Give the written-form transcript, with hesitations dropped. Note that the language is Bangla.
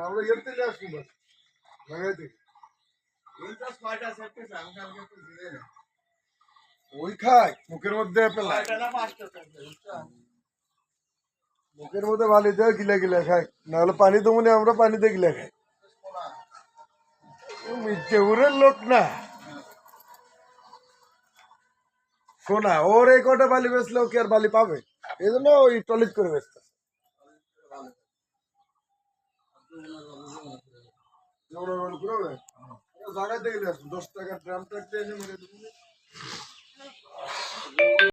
আমরা এতে আসবো লাগাইতে ওই খায় মুখের মধ্যে মুখের মধ্যে বালি দেয় গিলে গিলে খায় নাহলে পানি তো মনে আমরা পানিতে গিলে খাই মিথ্যেপুরের লোক না শোনা ওর এই কটা বালি বেচলেও কি আর বালি পাবে এই জন্য ওই টলিট করে বেচতে জায়গাতে গেলে 10 টাকার ড্রাম ট্রাকতে এনে মেরে দেবো